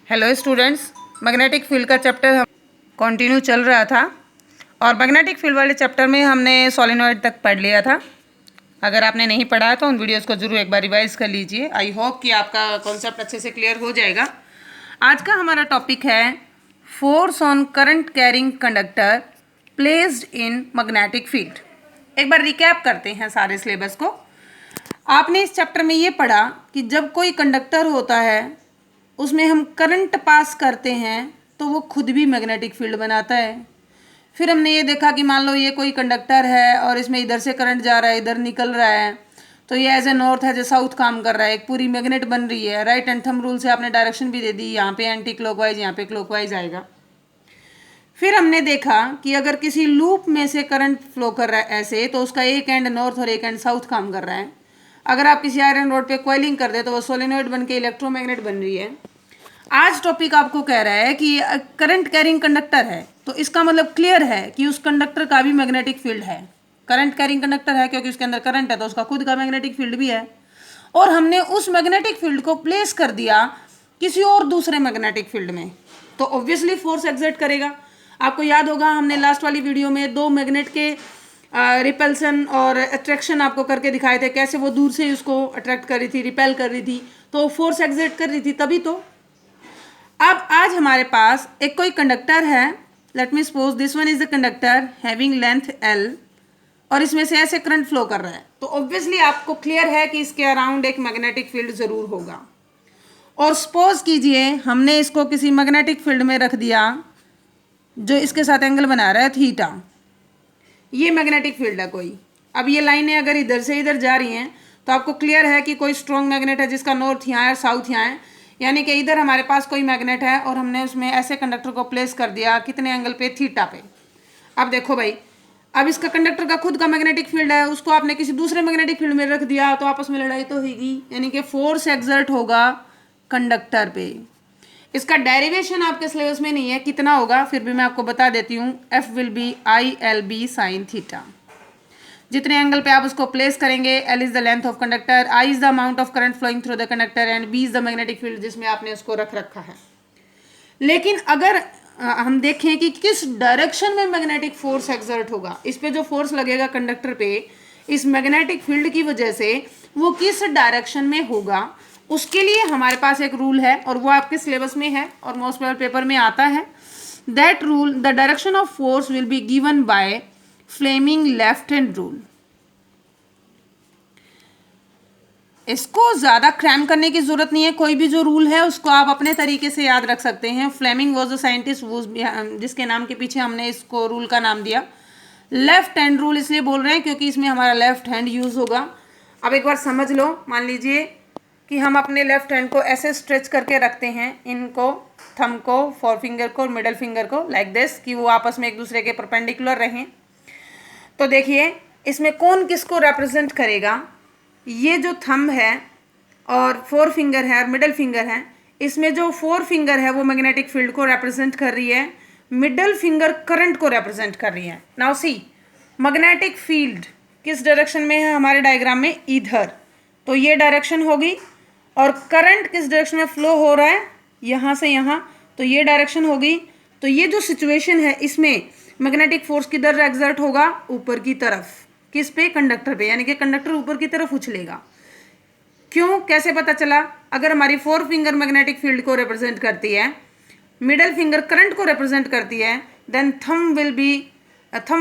Hello students, magnetic field का chapter हम continue चल रहा था और मैग्नेटिक फील्ड वाले चैप्टर में हमने सोलेनॉइड तक पढ़ लिया था। अगर आपने नहीं पढ़ा है तो उन वीडियोस को जरूर एक बार रिवाइज कर लीजिए। आई होप कि आपका कॉन्सेप्ट अच्छे से क्लियर हो जाएगा। आज का हमारा टॉपिक है force on current carrying conductor placed in magnetic field. एक बार रिकैप करते हैं सारे सिलेबस को। आपने इस चैप्टर में ये पढ़ा कि जब कोई कंडक्टर होता है उसमें हम करंट पास करते हैं तो वो खुद भी मैग्नेटिक फील्ड बनाता है। फिर हमने ये देखा कि मान लो ये कोई कंडक्टर है और इसमें इधर से करंट जा रहा है, इधर निकल रहा है, तो ये as a north as a south काम कर रहा है, एक पूरी मैग्नेट बन रही है। राइट एंड थंब रूल से आपने डायरेक्शन भी दे दी, यहाँ पे एंटी क्लॉकवाइज, यहाँ पे क्लॉकवाइज आएगा। फिर हमने देखा कि अगर किसी लूप में से करंट फ्लो कर रहा है ऐसे, तो उसका एक एंड नॉर्थ और एक एंड साउथ काम कर रहा है। अगर आप किसी आयरन रॉड पे कॉइलिंग कर दे तो वो सोलेनॉइड बन के इलेक्ट्रोमैग्नेट बन रही है। आज टॉपिक आपको कह रहा है कि करंट कैरिंग कंडक्टर है, तो इसका मतलब क्लियर है कि उस कंडक्टर का भी मैग्नेटिक फील्ड है। करंट कैरिंग कंडक्टर है क्योंकि उसके अंदर करंट है, तो उसका खुद का मैग्नेटिक फील्ड भी है। और हमने उस मैग्नेटिक फील्ड को प्लेस कर दिया किसी और दूसरे मैग्नेटिक फील्ड में, तो ऑब्वियसली फोर्स एक्सर्ट करेगा। आपको याद होगा हमने लास्ट वाली वीडियो में दो मैग्नेट के रिपल्सन और अट्रैक्शन आपको करके दिखाए थे, कैसे वो दूर से उसको अट्रैक्ट कर रही थी, रिपेल कर रही थी, तो फोर्स एक्सर्ट कर रही थी तभी तो। अब आज हमारे पास एक कोई कंडक्टर है, let me suppose this one is the conductor having length L, और इसमें से ऐसे करंट फ्लो कर रहा है, तो ऑब्वियसली आपको क्लियर है कि इसके अराउंड एक मैग्नेटिक फील्ड जरूर होगा। और सपोज कीजिए हमने इसको किसी मैग्नेटिक फील्ड में रख दिया जो इसके साथ एंगल बना रहा है थीटा। ये मैग्नेटिक फील्ड है कोई। अब ये लाइनें अगर इधर से इधर जा रही हैं तो आपको क्लियर है कि कोई स्ट्रॉन्ग मैग्नेट है जिसका नॉर्थ यहाँ है और साउथ यहाँ है, यानी कि इधर हमारे पास कोई मैग्नेट है और हमने उसमें ऐसे कंडक्टर को प्लेस कर दिया कितने एंगल पे, थीटा पे। अब देखो भाई, अब इसका कंडक्टर का खुद का मैग्नेटिक फील्ड है, उसको आपने किसी दूसरे मैग्नेटिक फील्ड में रख दिया तो आपस में लड़ाई तो होगी, यानी कि फोर्स एक्सर्ट होगा कंडक्टर पे। इसका डेरिवेशन आपके सिलेबस में नहीं है कितना होगा, फिर भी मैं आपको बता देती हूँ। F will be ILB sine theta. जितने एंगल पे आप उसको प्लेस करेंगे, L is the length of conductor, I is the amount of current flowing through the conductor and B is the magnetic field जिसमें आपने उसको रख रखा है। लेकिन अगर हम देखें कि किस डायरेक्शन में मैग्नेटिक फोर्स एक्सर्ट होगा, इस पे जो फोर्स लगेगा कंडक्टर पे इस मैग्नेटिक फील्ड की वजह से, वो किस डायरेक्शन में होगा, उसके लिए हमारे पास एक रूल है और वो आपके सिलेबस में है और मोस्ट पेपर में आता है। That rule, the direction of force will be given by Fleming left hand rule. इसको ज़्यादा क्रैम करने की जरूरत नहीं है, कोई भी जो रूल है उसको आप अपने तरीके से याद रख सकते हैं। फ्लेमिंग वॉज द साइंटिस्ट जिसके नाम के पीछे हमने इसको रूल का नाम दिया। लेफ्ट हैंड रूल इसलिए बोल रहे हैं क्योंकि इसमें हमारा लेफ्ट हैंड यूज होगा। अब एक बार समझ लो, मान लीजिए कि हम अपने लेफ्ट हैंड को ऐसे स्ट्रेच करके रखते हैं, इनको, थंब को, फोर फिंगर को और मिडल फिंगर को लाइक दिस, कि वो आपस में एक दूसरे के परपेंडिकुलर रहें। तो देखिए इसमें कौन किसको रिप्रेजेंट करेगा। ये जो थंब है और फोर फिंगर है और मिडल फिंगर है, इसमें जो फोर फिंगर है वो मैग्नेटिक फील्ड को रिप्रेजेंट कर रही है, मिडल फिंगर करंट को रिप्रेजेंट कर रही है। नाउ सी, मैग्नेटिक फील्ड किस डायरेक्शन में है हमारे डायग्राम में, इधर, तो ये डायरेक्शन होगी। और करंट किस डायरेक्शन में फ्लो हो रहा है, यहाँ से यहाँ, तो ये डायरेक्शन होगी। तो ये जो सिचुएशन है इसमें मैग्नेटिक फोर्स किधर एक्सर्ट होगा, ऊपर की तरफ। किस पे, कंडक्टर पे, यानी कि कंडक्टर ऊपर की तरफ उछलेगा। क्यों, कैसे पता चला? अगर हमारी फोर फिंगर मैग्नेटिक फील्ड को रिप्रेजेंट करती है, मिडल फिंगर करंट को रिप्रेजेंट करती है, then thumb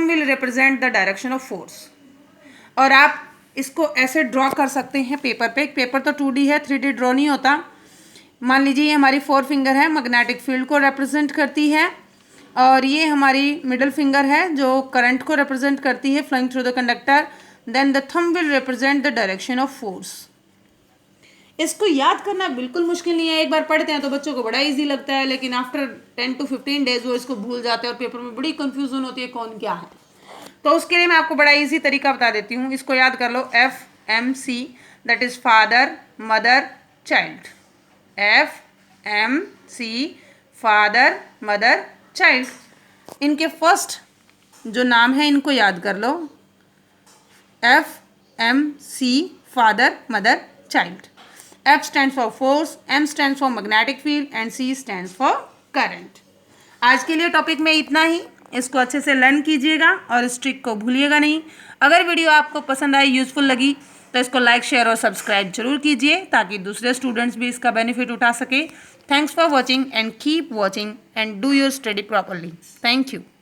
will represent the direction of force. और आप इसको ऐसे ड्रॉ कर सकते हैं पेपर पे। पेपर तो 2D है, 3D ड्रॉ नहीं होता। मान लीजिए ये हमारी फोर फिंगर है, मैग्नेटिक फील्ड को रिप्रेजेंट करती है, और ये हमारी मिडल फिंगर है जो करंट को रिप्रेजेंट करती है flowing through the conductor. Then the thumb will represent the direction of force. इसको याद करना बिल्कुल मुश्किल नहीं है, एक बार पढ़ते हैं तो बच्चों को बड़ा इजी लगता है, लेकिन आफ्टर 10 to 15 डेज वो इसको भूल जाते हैं और पेपर में बड़ी कंफ्यूजन होती है कौन क्या है। तो उसके लिए मैं आपको बड़ा इजी तरीका बता देती हूँ, इसको याद कर लो। FMC, that is father mother child. FMC, father mother child. इनके फर्स्ट जो नाम है इनको याद कर लो, FMC, father mother child. F stands for force, M stands for magnetic field and C stands for current. आज के लिए टॉपिक में इतना ही। इसको अच्छे से लर्न कीजिएगा और इस ट्रिक को भूलिएगा नहीं। अगर वीडियो आपको पसंद आई, यूजफुल लगी, तो इसको लाइक, शेयर और सब्सक्राइब जरूर कीजिए ताकि दूसरे स्टूडेंट्स भी इसका बेनिफिट उठा सके। Thanks for watching and keep watching and do your study properly. Thank you.